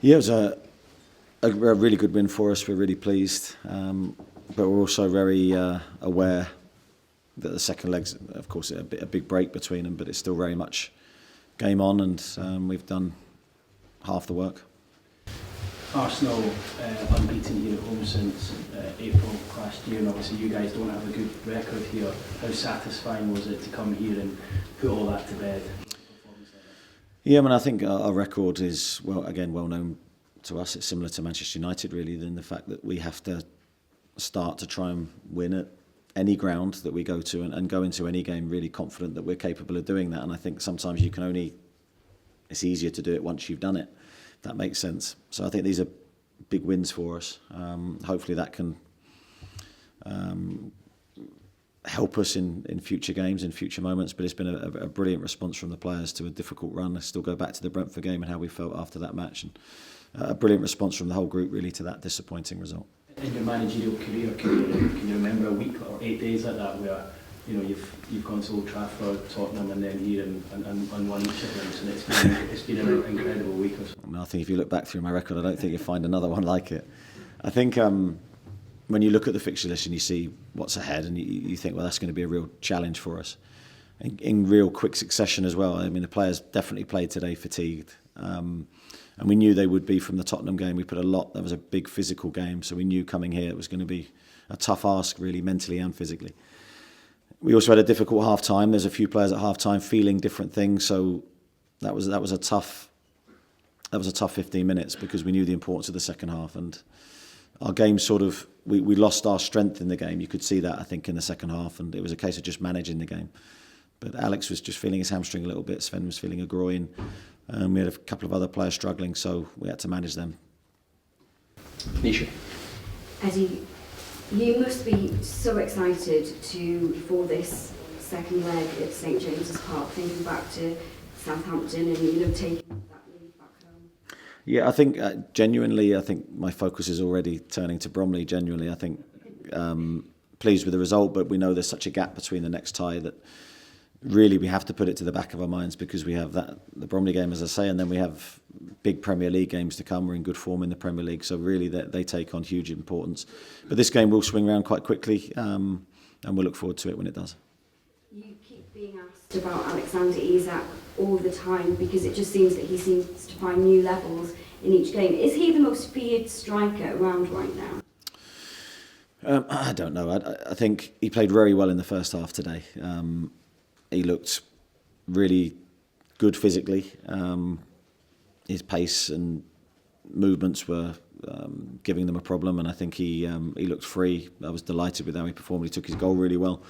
Yeah, it was a really good win for us. We're really pleased, but we're also very aware that the second leg's, of course, a big break between them, but it's still very much game on, and we've done half the work. Arsenal unbeaten here at home since April last year, and obviously you guys don't have a good record here. How satisfying was it to come here and put all that to bed? Yeah, I mean, I think our record is well known to us. It's similar to Manchester United, really, in the fact that we have to start to try and win at any ground that we go to, and go into any game really confident that we're capable of doing that. And I think sometimes it's easier to do it once you've done it, if that makes sense. So I think these are big wins for us. Hopefully that can help us in future games, in future moments. But it's been a brilliant response from the players to a difficult run. I still go back to the Brentford game and how we felt after that match, and a brilliant response from the whole group really to that disappointing result. In your managerial career, can you remember a week or 8 days like that where you've gone to Old Trafford, Tottenham, and then here and won each of them? So it's been an incredible week or so. I think if you look back through my record, I don't think you'll find another one like it. I think when you look at the fixture list and you see what's ahead, and you think, well, that's going to be a real challenge for us, in real quick succession as well. I mean, the players definitely played today fatigued. And we knew they would be from the Tottenham game. We put that was a big physical game, so we knew coming here it was going to be a tough ask, really, mentally and physically. We also had a difficult half-time. There's a few players at half-time feeling different things, so that was a tough 15 minutes, because we knew the importance of the second half, and our game we lost our strength in the game. You could see that, I think, in the second half, and it was a case of just managing the game. But Alex was just feeling his hamstring a little bit. Sven was feeling a groin. We had a couple of other players struggling, so we had to manage them. Nisha. Eddie, you must be so excited for this second leg at St James's Park, thinking back to Southampton and taking that lead back home. Yeah, I think genuinely, I think my focus is already turning to Bromley. Genuinely, I think pleased with the result, but we know there's such a gap between the next tie that really we have to put it to the back of our minds, because we have the Bromley game, as I say, and then we have big Premier League games to come. We're in good form in the Premier League, so really they take on huge importance. But this game will swing around quite quickly, and we'll look forward to it when it does. You keep being asked about Alexander Isak all the time, because it just seems that he seems to find new levels in each game. Is he the most feared striker around right now? I don't know. I think he played very well in the first half today. He looked really good physically. His pace and movements were giving them a problem, and I think he looked free. I was delighted with how he performed. He took his goal really well.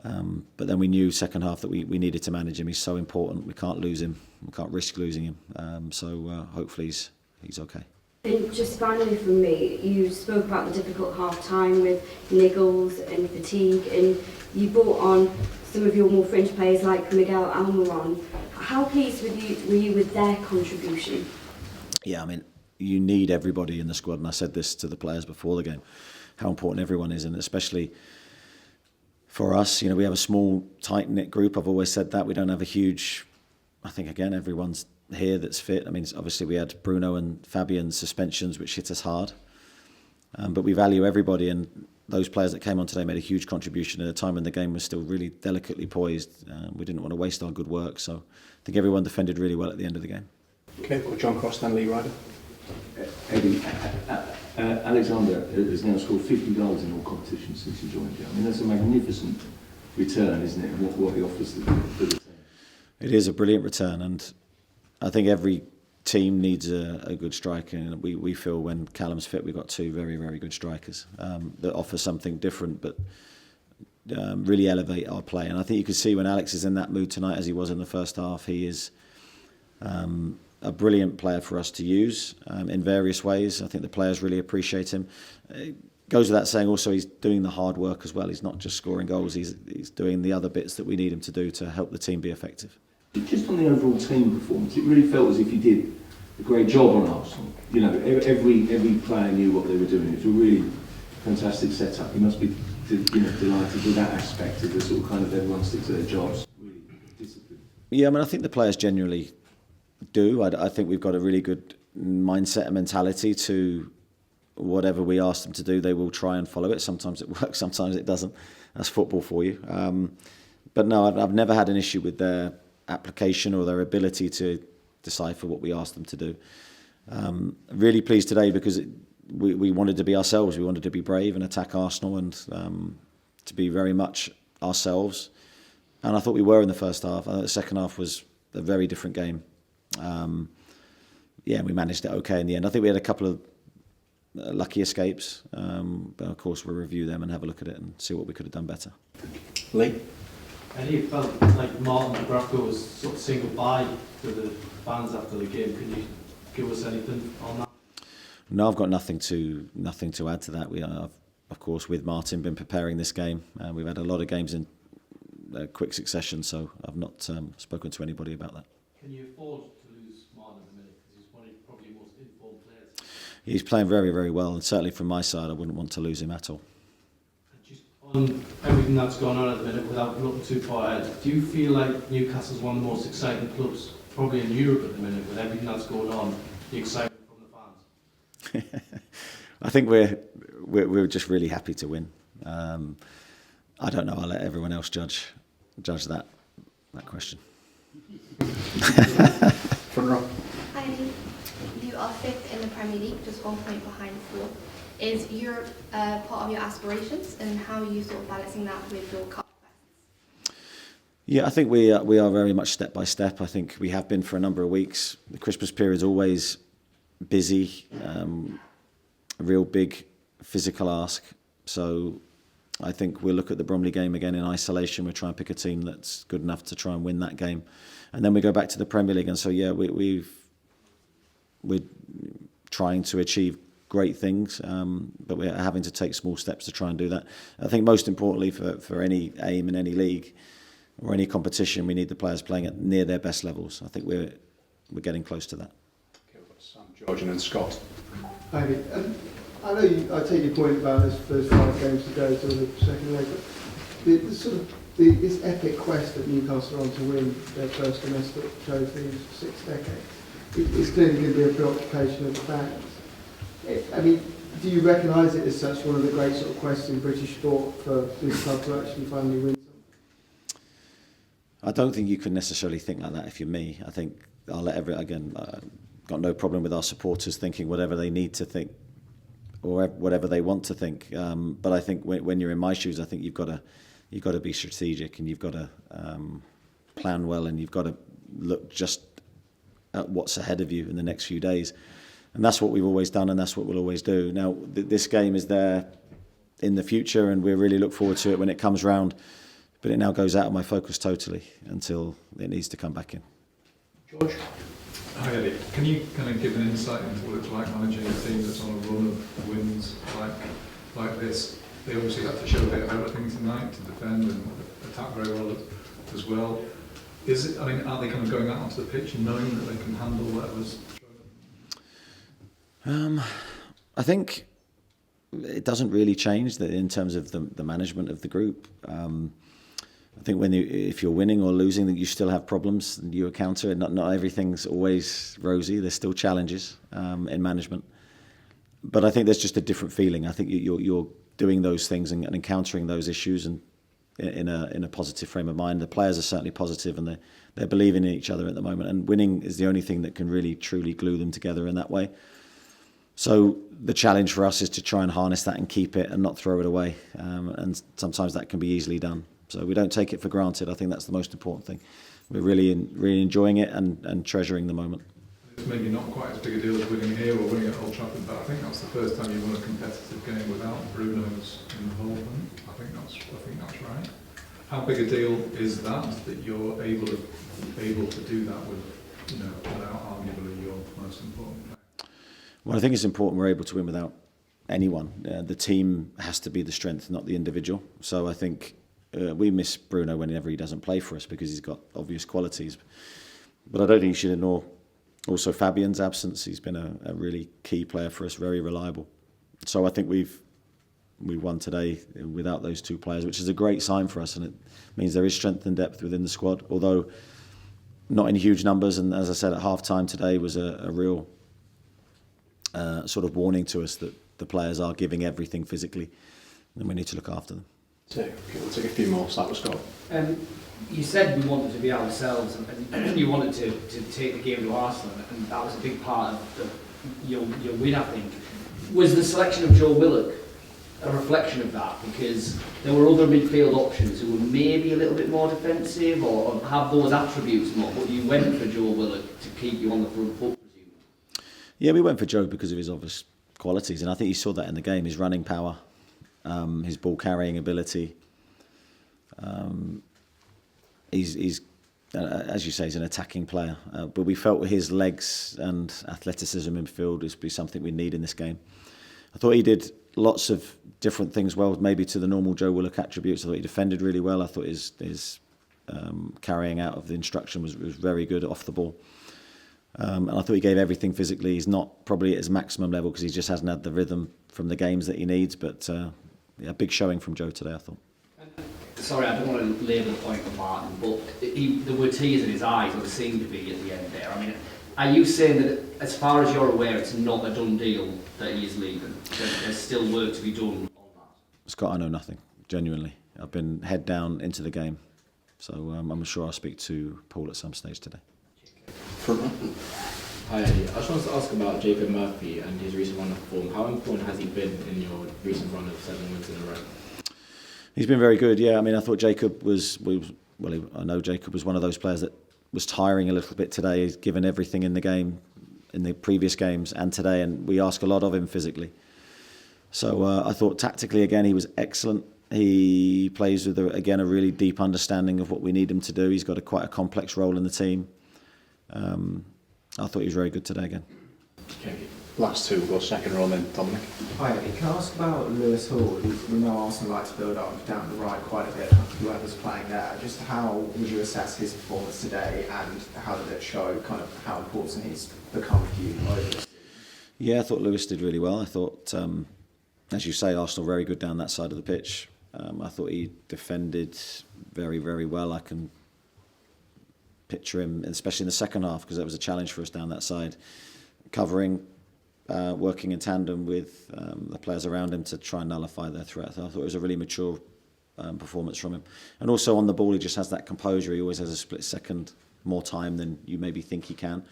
But then we knew second half that we needed to manage him. He's so important. We can't lose him. We can't risk losing him. So hopefully he's okay. And just finally from me, you spoke about the difficult half-time with niggles and fatigue, and you brought on some of your more fringe players like Miguel Almiron. How pleased were you with their contribution? Yeah, I mean, you need everybody in the squad, and I said this to the players before the game, how important everyone is, and especially for us, we have a small, tight-knit group. I've always said that. We don't have a huge, I think, again, everyone's here that's fit. I mean, obviously we had Bruno and Fabian's suspensions, which hit us hard. But we value everybody, and those players that came on today made a huge contribution at a time when the game was still really delicately poised. We didn't want to waste our good work, so I think everyone defended really well at the end of the game. Okay, well, John Cross, then Lee Ryder. Eddie, Alexander has now scored 50 goals in all competitions since he joined you. I mean, that's a magnificent return, isn't it? What he offers to the team. It is a brilliant return, and I think every team needs a good striker, and we feel when Callum's fit, we've got two very, very good strikers that offer something different, but really elevate our play. And I think you can see when Alex is in that mood tonight, as he was in the first half, he is a brilliant player for us to use in various ways. I think the players really appreciate him. It goes without saying also he's doing the hard work as well. He's not just scoring goals, he's doing the other bits that we need him to do to help the team be effective. Just on the overall team performance, it really felt as if you did a great job on Arsenal. Every player knew what they were doing. It was a really fantastic setup. You must be delighted with that aspect of the sort of kind of everyone sticks to their jobs. Really disciplined. Yeah, I mean, I think the players genuinely do. I think we've got a really good mindset and mentality to whatever we ask them to do, they will try and follow it. Sometimes it works, sometimes it doesn't. That's football for you. But no, I've never had an issue with their application or their ability to decipher what we ask them to do. Really pleased today because we wanted to be ourselves. We wanted to be brave and attack Arsenal and to be very much ourselves. And I thought we were in the first half. I think the second half was a very different game. We managed it okay in the end. I think we had a couple of lucky escapes, but of course we'll review them and have a look at it and see what we could have done better. Lee? Eddie, it felt like Martin McGrathco was sort of saying goodbye to the fans after the game. Can you give us anything on that? No, I've got nothing to add to that. We have, of course, with Martin, been preparing this game. We've had a lot of games in quick succession, so I've not spoken to anybody about that. Can you afford to lose Martin at the minute? Because he's one of probably your most informed players. He's playing very, very well, and certainly from my side, I wouldn't want to lose him at all. Just on everything that's going on at the minute, without looking too far ahead, do you feel like Newcastle's one of the most exciting clubs probably in Europe at the minute, with everything that's going on, the excitement from the fans? I think we're just really happy to win. I don't know. I'll let everyone else judge that question. Front row. Hi, Eddie. You are fifth in the Premier League, just 1 point behind fourth. Is Europe part of your aspirations, and how are you sort of balancing that with your cup quests? Yeah, I think we are very much step by step. I think we have been for a number of weeks. The Christmas period is always busy, a real big physical ask. So I think we'll look at the Bromley game again in isolation. We'll try and pick a team that's good enough to try and win that game. And then we go back to the Premier League. And so, yeah, we're trying to achieve great things, but we're having to take small steps to try and do that. I think most importantly for any aim in any league or any competition, we need the players playing at near their best levels. I think we're getting close to that. Okay, we've got Sam, George and then Scott. Maybe. I know I take your point about there's 5 games to go to the second leg, but this epic quest that Newcastle are on to win their first domestic trophy in 6 decades, it's clearly going to be a preoccupation of the fans. I mean, do you recognise it as such one of the great sort of quests in British sport for this club to actually finally win something? I don't think you can necessarily think like that if you're me. I think I'll let got no problem with our supporters thinking whatever they need to think or whatever they want to think. But I think when you're in my shoes, I think you've got to be strategic and you've got to plan well and you've got to look just at what's ahead of you in the next few days. And that's what we've always done and that's what we'll always do. Now, this game is there in the future and we really look forward to it when it comes round. But it now goes out of my focus totally until it needs to come back in. George? Hi Eddie, can you kind of give an insight into what it's like managing a team that's on a run of wins like this? They obviously had to show a bit of everything tonight to defend and attack very well as well. Are they kind of going out onto the pitch knowing that they can handle whatever's thrown at them? I think it doesn't really change in terms of the management of the group. I think if you're winning or losing, that you still have problems and you encounter it. Not everything's always rosy. There's still challenges in management. But I think there's just a different feeling. I think you're doing those things and encountering those issues and in a positive frame of mind. The players are certainly positive and they're believing in each other at the moment. And winning is the only thing that can really truly glue them together in that way. So the challenge for us is to try and harness that and keep it and not throw it away. And sometimes that can be easily done. So we don't take it for granted. I think that's the most important thing. We're really enjoying it and treasuring the moment. It's maybe not quite as big a deal as winning here or winning at Old Trafford, but I think that's the first time you won a competitive game without Bruno's involvement. I think that's right. How big a deal is that you're able to do that without arguably your most important player? Well, I think it's important we're able to win without anyone. The team has to be the strength, not the individual. So I think we miss Bruno whenever he doesn't play for us because he's got obvious qualities. But I don't think you should ignore also Fabian's absence. He's been a really key player for us, very reliable. So I think we won today without those 2 players, which is a great sign for us, and it means there is strength and depth within the squad, although not in huge numbers. And as I said, at half-time today was a real sort of warning to us that the players are giving everything physically, and we need to look after them. Okay, we'll take a few more. Start with Scott. You said we wanted to be ourselves, and you wanted to take the game to Arsenal, and that was a big part of your win, I think. Was the selection of Joe Willock a reflection of that? Because there were other midfield options who were maybe a little bit more defensive or have those attributes more, but you went for Joe Willock to keep you on the front foot, presumably. Yeah, we went for Joe because of his obvious qualities, and I think you saw that in the game. His running power, his ball carrying ability. He's as you say, he's an attacking player, but we felt his legs and athleticism in field would be something we need in this game. I thought he did lots of different things well, maybe to the normal Joe Willock attributes. I thought he defended really well. I thought his carrying out of the instruction was very good off the ball. And I thought he gave everything physically. He's not probably at his maximum level because he just hasn't had the rhythm from the games that he needs, but a big showing from Joe today, I thought. Sorry, I don't want to labour the point on Martin, but there were tears in his eyes, or there seemed to be at the end there. I mean, are you saying that, as far as you're aware, it's not a done deal that he is leaving? There's still work to be done on that? Scott, I know nothing, genuinely. I've been head down into the game, so I'm sure I'll speak to Paul at some stage today. Hi Eddie, I just wanted to ask about Jacob Murphy and his recent run of form. How important has he been in your recent run of 7 wins in a row? He's been very good, yeah. I mean, I thought Jacob I know Jacob was one of those players that was tiring a little bit today. He's given everything in the game, in the previous games and today, and we ask a lot of him physically. So I thought tactically, again, he was excellent. He plays with, again, a really deep understanding of what we need him to do. He's got quite a complex role in the team. I thought he was very good today again. Okay. Last two, we'll go second row and then Dominic. Hi, can I ask about Lewis Hall? We know Arsenal like to build up down the right quite a bit, whoever's playing there. Just how would you assess his performance today, and how did it show kind of how important he's become for you over this season? Yeah, I thought Lewis did really well. I thought, as you say, Arsenal very good down that side of the pitch. I thought he defended very, very well. I can picture him, especially in the second half, because that was a challenge for us down that side, covering, working in tandem with the players around him to try and nullify their threat. I thought it was a really mature performance from him. And also on the ball, he just has that composure. He always has a split second more time than you maybe think he can.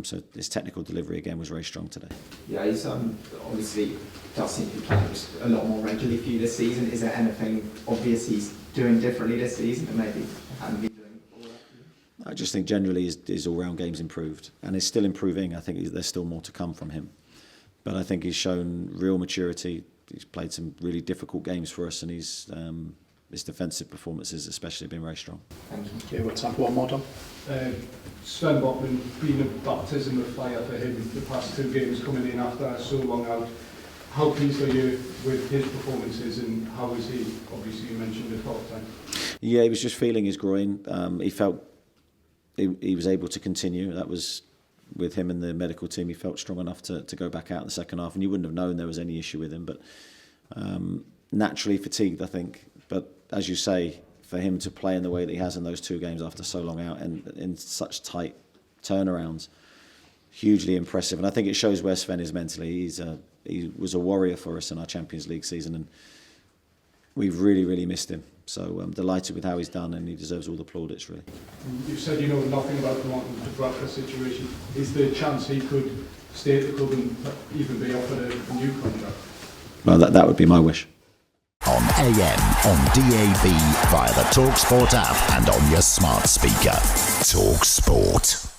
So his technical delivery again was very strong today. Yeah, he's obviously does seem to be playing just a lot more regularly for you this season. Is there anything obvious he's doing differently this season that maybe hadn't been doing before? I just think generally his all-round game's improved, and is still improving. I think there's still more to come from him. But I think he's shown real maturity. He's played some really difficult games for us, and his defensive performances especially have been very strong. Thank you. Okay, we'll time for one more, Tom. Sven Botman being a baptism of fire for him the past 2 games coming in after so long out. How pleased are you with his performances, and how is he? Obviously you mentioned it all the time. Yeah, he was just feeling his groin. He felt he was able to continue. That was with him and the medical team. He felt strong enough to go back out in the second half, and you wouldn't have known there was any issue with him. But naturally fatigued, I think. But as you say, for him to play in the way that he has in those 2 games after so long out and in such tight turnarounds, hugely impressive. And I think it shows where Sven is mentally. He was a warrior for us in our Champions League season, and we've really, really missed him. So I'm delighted with how he's done, and he deserves all the plaudits, really. You said you know nothing about the Martin Bradford situation. Is there a chance he could stay at the club and even be offered a new contract? Well, that would be my wish. On AM, on DAB, via the talkSPORT app and on your smart speaker. talkSPORT.